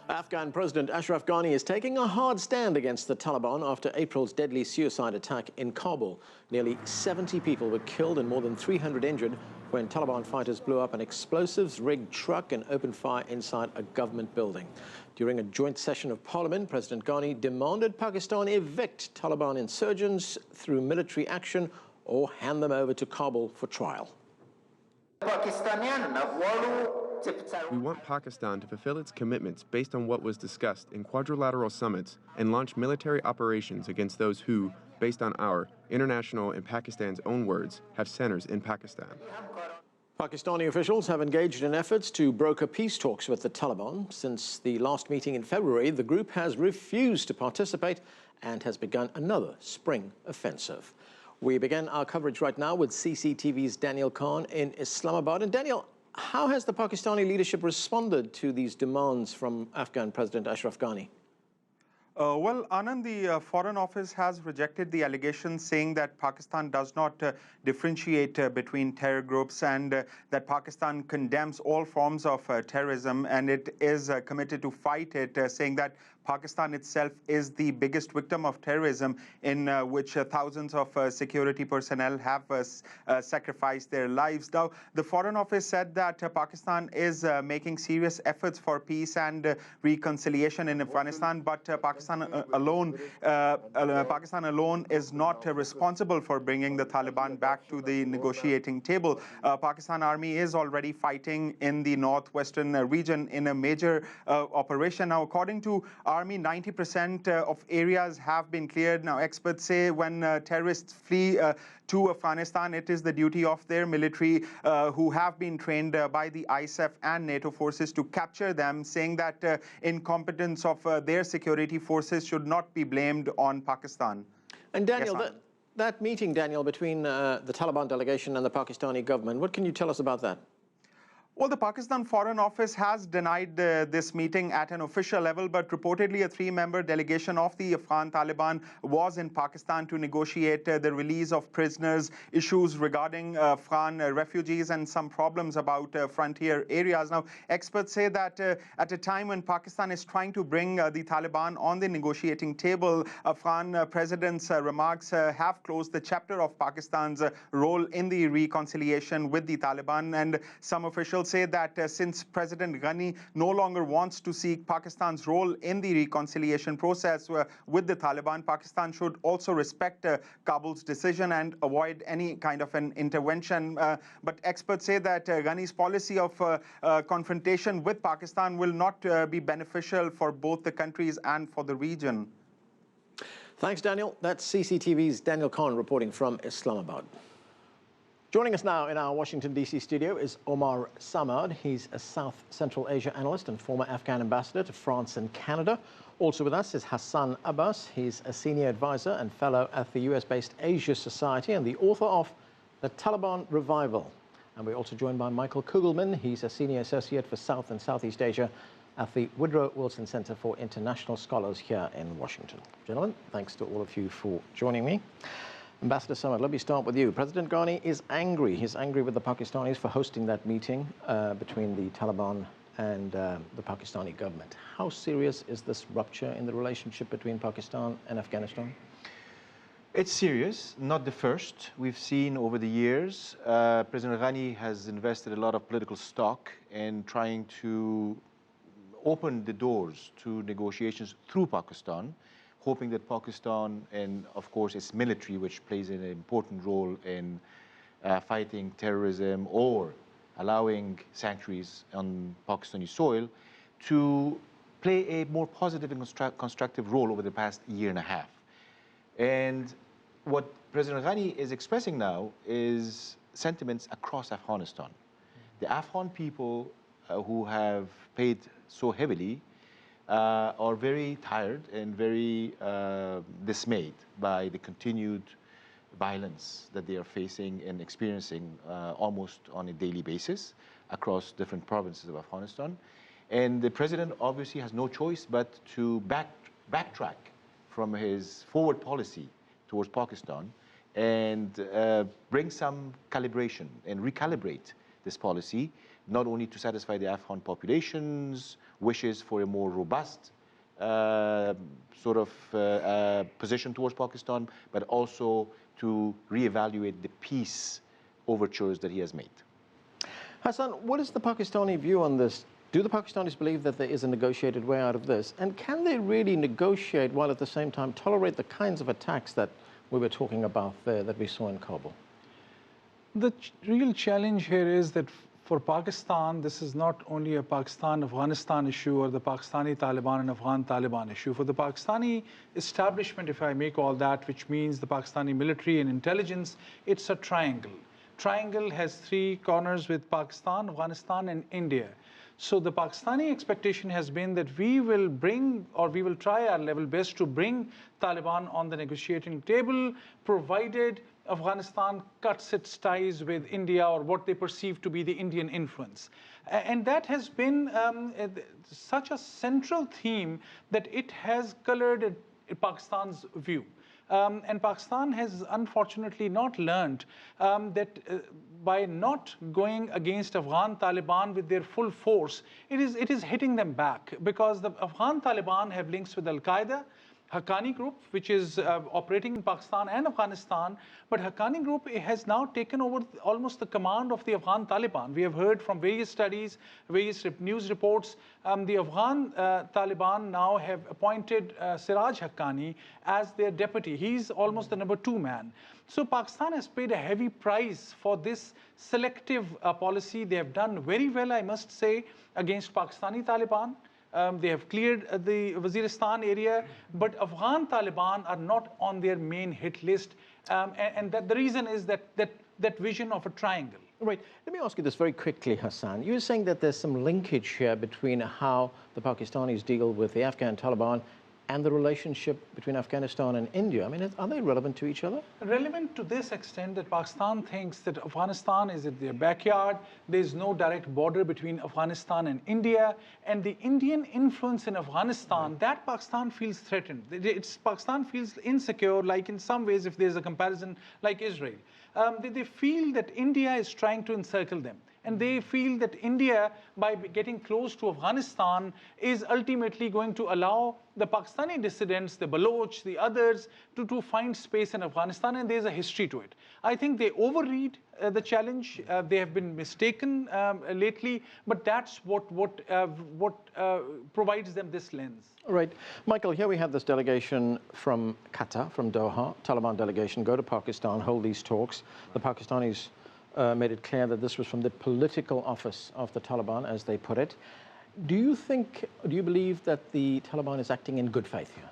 Afghan President Ashraf Ghani is taking a hard stand against the Taliban after April's deadly suicide attack in Kabul. Nearly 70 people were killed and more than 300 injured when Taliban fighters blew up an explosives-rigged truck and opened fire inside a government building. During a joint session of parliament, President Ghani demanded Pakistan evict Taliban insurgents through military action or hand them over to Kabul for trial. We want Pakistan to fulfill its commitments based on what was discussed in quadrilateral summits and launch military operations against those who, based on our, international and Pakistan's own words, have centers in Pakistan. Pakistani officials have engaged in efforts to broker peace talks with the Taliban. Since the last meeting in February, the group has refused to participate and has begun another spring offensive. We begin our coverage right now with CCTV's Daniel Khan in Islamabad. And Daniel, how has the Pakistani leadership responded to these demands from Afghan President Ashraf Ghani? Well, Anand, the Foreign Office has rejected the allegations, saying that Pakistan does not differentiate between terror groups and that Pakistan condemns all forms of terrorism and it is committed to fight it, saying that Pakistan itself is the biggest victim of terrorism, in which thousands of security personnel have sacrificed their lives. Now, the Foreign Office said that Pakistan is making serious efforts for peace and reconciliation in Afghanistan, but Pakistan alone is not responsible for bringing the Taliban back to the negotiating table. Pakistan Army is already fighting in the northwestern region in a major operation. Now, according to Army, 90% of areas have been cleared. Now, experts say when terrorists flee to Afghanistan, it is the duty of their military who have been trained by the ISAF and NATO forces to capture them, saying that incompetence of their security forces should not be blamed on Pakistan. And Daniel, yes, that meeting, Daniel, between the Taliban delegation and the Pakistani government, what can you tell us about that? Well, the Pakistan Foreign Office has denied this meeting at an official level, but reportedly a three-member delegation of the Afghan Taliban was in Pakistan to negotiate the release of prisoners, issues regarding Afghan refugees, and some problems about frontier areas. Now, experts say that at a time when Pakistan is trying to bring the Taliban on the negotiating table, Afghan president's remarks have closed the chapter of Pakistan's role in the reconciliation with the Taliban, and some officials say that since President Ghani no longer wants to seek Pakistan's role in the reconciliation process with the Taliban, Pakistan should also respect Kabul's decision and avoid any kind of an intervention. But experts say that Ghani's policy of confrontation with Pakistan will not be beneficial for both the countries and for the region. Thanks, Daniel. That's CCTV's Daniel Khan reporting from Islamabad. Joining us now in our Washington, D.C. studio is Omar Samad. He's a South Central Asia analyst and former Afghan ambassador to France and Canada. Also with us is Hassan Abbas. He's a senior advisor and fellow at the US-based Asia Society and the author of The Taliban Revival. And we're also joined by Michael Kugelman. He's a senior associate for South and Southeast Asia at the Woodrow Wilson Center for International Scholars here in Washington. Gentlemen, thanks to all of you for joining me. Ambassador Samad, let me start with you. President Ghani is angry. He's angry with the Pakistanis for hosting that meeting between the Taliban and the Pakistani government. How serious is this rupture in the relationship between Pakistan and Afghanistan? It's serious, not the first. We've seen over the years, President Ghani has invested a lot of political stock in trying to open the doors to negotiations through Pakistan, hoping that Pakistan and, of course, its military, which plays an important role in fighting terrorism or allowing sanctuaries on Pakistani soil, to play a more positive and constructive role over the past year and a half. And what President Ghani is expressing now is sentiments across Afghanistan. The Afghan people who have paid so heavily are very tired and very dismayed by the continued violence that they are facing and experiencing almost on a daily basis across different provinces of Afghanistan. And the president obviously has no choice but to backtrack from his forward policy towards Pakistan and bring some calibration and recalibrate this policy not only to satisfy the Afghan population's wishes for a more robust position towards Pakistan, but also to reevaluate the peace overtures that he has made. Hassan, what is the Pakistani view on this? Do the Pakistanis believe that there is a negotiated way out of this? And can they really negotiate while at the same time tolerate the kinds of attacks that we were talking about there that we saw in Kabul? The real challenge here is that for Pakistan, this is not only a Pakistan-Afghanistan issue or the Pakistani Taliban and Afghan Taliban issue. For the Pakistani establishment, if I may call that, which means the Pakistani military and intelligence, it's a triangle. Triangle has three corners with Pakistan, Afghanistan, and India. So the Pakistani expectation has been that we will bring, or we will try our level best to bring Taliban on the negotiating table, provided Afghanistan cuts its ties with India or what they perceive to be the Indian influence. And that has been such a central theme that it has colored Pakistan's view. And Pakistan has unfortunately not learned that by not going against Afghan Taliban with their full force, it is hitting them back, because the Afghan Taliban have links with Al-Qaeda, Haqqani group, which is operating in Pakistan and Afghanistan, but Haqqani group has now taken over almost the command of the Afghan Taliban. We have heard from various studies, various news reports, the Afghan Taliban now have appointed Siraj Haqqani as their deputy. He's almost the #2 man. So Pakistan has paid a heavy price for this selective policy. They have done very well, I must say, against Pakistani Taliban. They have cleared the Waziristan area, but Afghan Taliban are not on their main hit list. And that the reason is that vision of a triangle. Right. Let me ask you this very quickly, Hassan. You're saying that there's some linkage here between how the Pakistanis deal with the Afghan Taliban and the relationship between Afghanistan and India. I mean, are they relevant to each other? Relevant to this extent that Pakistan thinks that Afghanistan is in their backyard. There's no direct border between Afghanistan and India. And the Indian influence in Afghanistan, that Pakistan feels threatened. Pakistan feels insecure, like in some ways, if there's a comparison, like Israel. They feel that India is trying to encircle them. And they feel that India, by getting close to Afghanistan, is ultimately going to allow the Pakistani dissidents, the Baloch, the others, to find space in Afghanistan, and there's a history to it. I think they overread the challenge. They have been mistaken lately, but that's what provides them this lens. Right. Michael, here we have this delegation from Qatar, from Doha, Taliban delegation, go to Pakistan, hold these talks. The Pakistanis made it clear that this was from the political office of the Taliban, as they put it. Do you believe that the Taliban is acting in good faith here?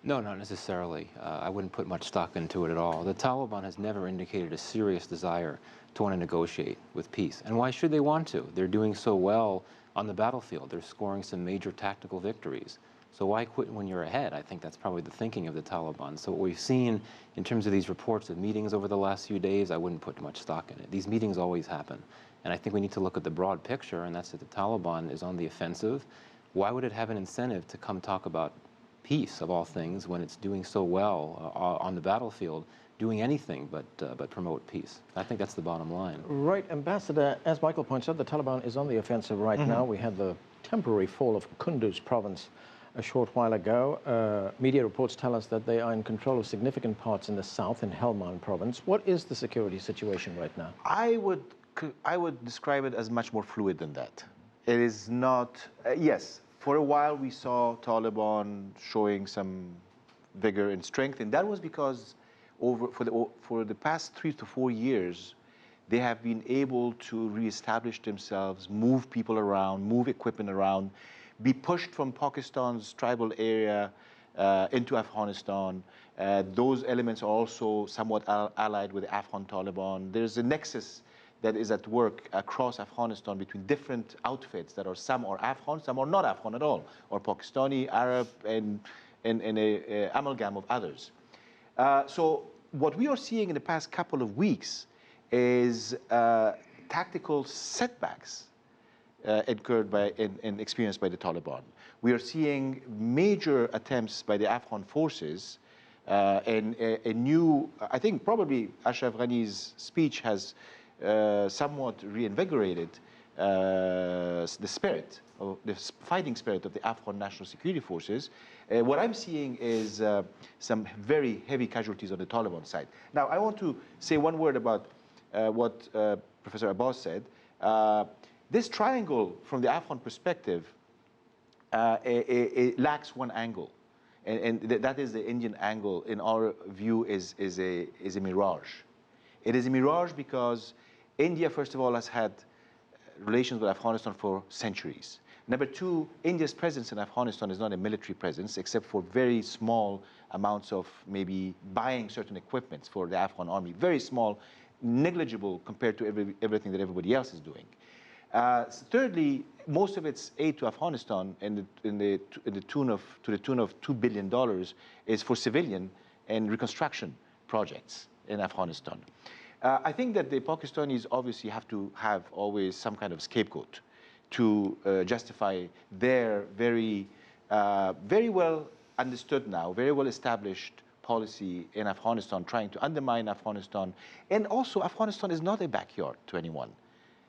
No, not necessarily. I wouldn't put much stock into it at all. The Taliban has never indicated a serious desire to want to negotiate with peace. And why should they want to? They're doing so well on the battlefield. They're scoring some major tactical victories. So why quit when you're ahead? I think that's probably the thinking of the Taliban. So what we've seen in terms of these reports of meetings over the last few days, I wouldn't put much stock in it. These meetings always happen. And I think we need to look at the broad picture, and that's that the Taliban is on the offensive. Why would it have an incentive to come talk about peace, of all things, when it's doing so well on the battlefield, doing anything but promote peace? I think that's the bottom line. Right, Ambassador, as Michael points out, the Taliban is on the offensive right now. We had the temporary fall of Kunduz province a short while ago. Media reports tell us that they are in control of significant parts in the south, in Helmand province. What is the security situation right now? I would describe it as much more fluid than that. It is not, yes, for a while we saw Taliban showing some vigor and strength, and that was because for the past 3 to 4 years, they have been able to reestablish themselves, move people around, move equipment around, be pushed from Pakistan's tribal area into Afghanistan. Those elements are also somewhat allied with the Afghan Taliban. There's a nexus that is at work across Afghanistan between different outfits that are, some are Afghan, some are not Afghan at all, or Pakistani, Arab, and an amalgam of others. So what we are seeing in the past couple of weeks is tactical setbacks incurred by and experienced by the Taliban. We are seeing major attempts by the Afghan forces and a new, I think probably Ashraf Ghani's speech has somewhat reinvigorated the spirit, of the fighting spirit of the Afghan National Security Forces, what I'm seeing is some very heavy casualties on the Taliban side. Now, I want to say one word about what Professor Abbas said. This triangle, from the Afghan perspective, it lacks one angle. And that is the Indian angle, in our view, is a mirage. It is a mirage because India, first of all, has had relations with Afghanistan for centuries. Number two, India's presence in Afghanistan is not a military presence, except for very small amounts of maybe buying certain equipment for the Afghan army. Very small, negligible compared to everything that everybody else is doing. Thirdly, most of its aid to Afghanistan to the tune of $2 billion is for civilian and reconstruction projects in Afghanistan. I think that the Pakistanis obviously have to have always some kind of scapegoat to justify their very well understood now, very well established policy in Afghanistan, trying to undermine Afghanistan. And also, Afghanistan is not a backyard to anyone.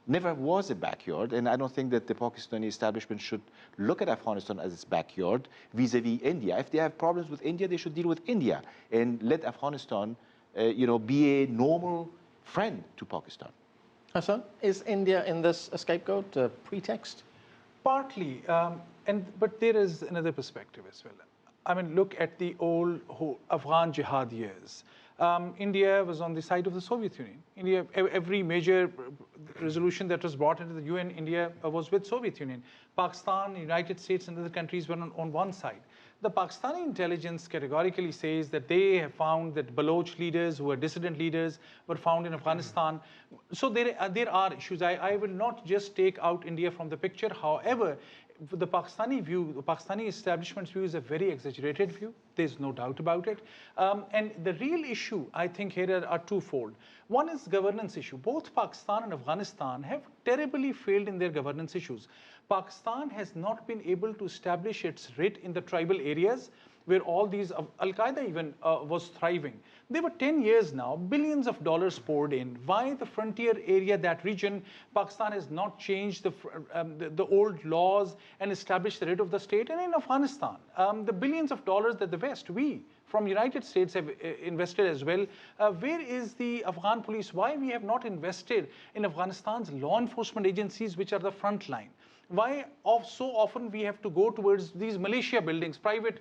Never was a backyard, and I don't think that the Pakistani establishment should look at Afghanistan as its backyard vis-a-vis India. If they have problems with India, they should deal with India and let Afghanistan, be a normal friend to Pakistan. Hassan, is India in this a scapegoat, a pretext? Partly, but there is another perspective as well. I mean, look at the old Afghan jihad years. India was on the side of the Soviet Union. India, every major resolution that was brought into the UN, India was with Soviet Union. Pakistan, United States, and other countries were on one side. The Pakistani intelligence categorically says that they have found that Baloch leaders, who are dissident leaders, were found in Afghanistan. So there are issues. I will not just take out India from the picture. However, the Pakistani view, the Pakistani establishment's view, is a very exaggerated view. There's no doubt about it. And the real issue, I think, here are twofold. One is governance issue. Both Pakistan and Afghanistan have terribly failed in their governance issues. Pakistan has not been able to establish its writ in the tribal areas where all these, Al-Qaeda even was thriving. They were 10 years now, billions of dollars poured in. Why the frontier area, that region, Pakistan has not changed the old laws and established the writ of the state? And in Afghanistan, the billions of dollars that the West, we from United States have invested as well. Where is the Afghan police? Why we have not invested in Afghanistan's law enforcement agencies, which are the front line? Why so often we have to go towards these militia buildings, private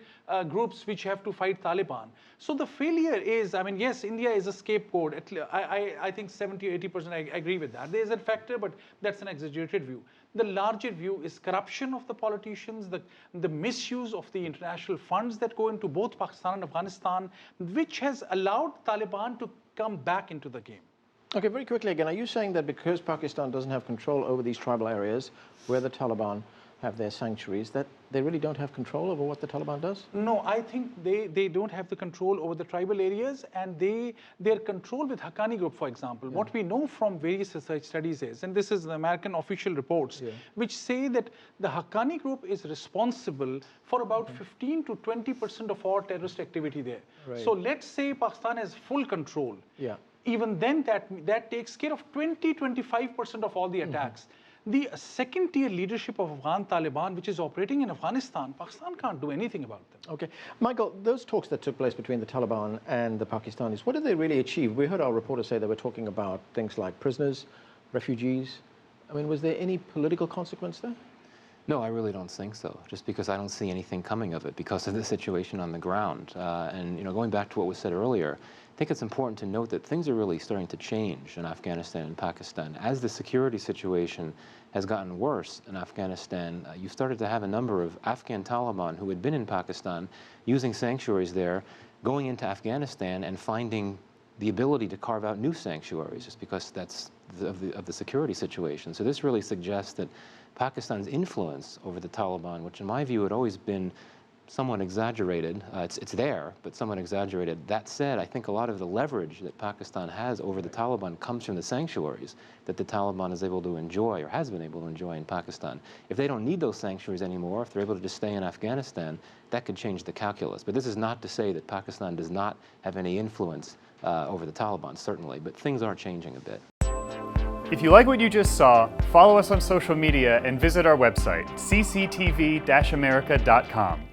groups which have to fight Taliban? So the failure is, I mean, yes, India is a scapegoat. I think 70 or 80%, I agree with that. There is a factor, but that's an exaggerated view. The larger view is corruption of the politicians, the misuse of the international funds that go into both Pakistan and Afghanistan, which has allowed Taliban to come back into the game. Okay, very quickly again, are you saying that because Pakistan doesn't have control over these tribal areas where the Taliban have their sanctuaries, that they really don't have control over what the Taliban does? No, I think they don't have the control over the tribal areas, and their control with Haqqani group, for example. Yeah. What we know from various research studies is, and this is the American official reports, which say that the Haqqani group is responsible for about 15 to 20% of all terrorist activity there. Right. So let's say Pakistan has full control. Yeah. Even then, that takes care of 20–25% of all the attacks. The second-tier leadership of Afghan Taliban, which is operating in Afghanistan, Pakistan can't do anything about them. Okay. Michael, those talks that took place between the Taliban and the Pakistanis, what did they really achieve? We heard our reporters say they were talking about things like prisoners, refugees. I mean, was there any political consequence there? No, I really don't think so, just because I don't see anything coming of it because of the situation on the ground. And going back to what was said earlier, I think it's important to note that things are really starting to change in Afghanistan and Pakistan. As the security situation has gotten worse in Afghanistan, you started to have a number of Afghan Taliban who had been in Pakistan using sanctuaries there, going into Afghanistan and finding the ability to carve out new sanctuaries just because that's of the security situation. So this really suggests that Pakistan's influence over the Taliban, which in my view had always been somewhat exaggerated. It's there, but somewhat exaggerated. That said, I think a lot of the leverage that Pakistan has over the Taliban comes from the sanctuaries that the Taliban is able to enjoy or has been able to enjoy in Pakistan. If they don't need those sanctuaries anymore, if they're able to just stay in Afghanistan, that could change the calculus. But this is not to say that Pakistan does not have any influence over the Taliban, certainly, but things are changing a bit. If you like what you just saw, follow us on social media and visit our website, cctv-america.com.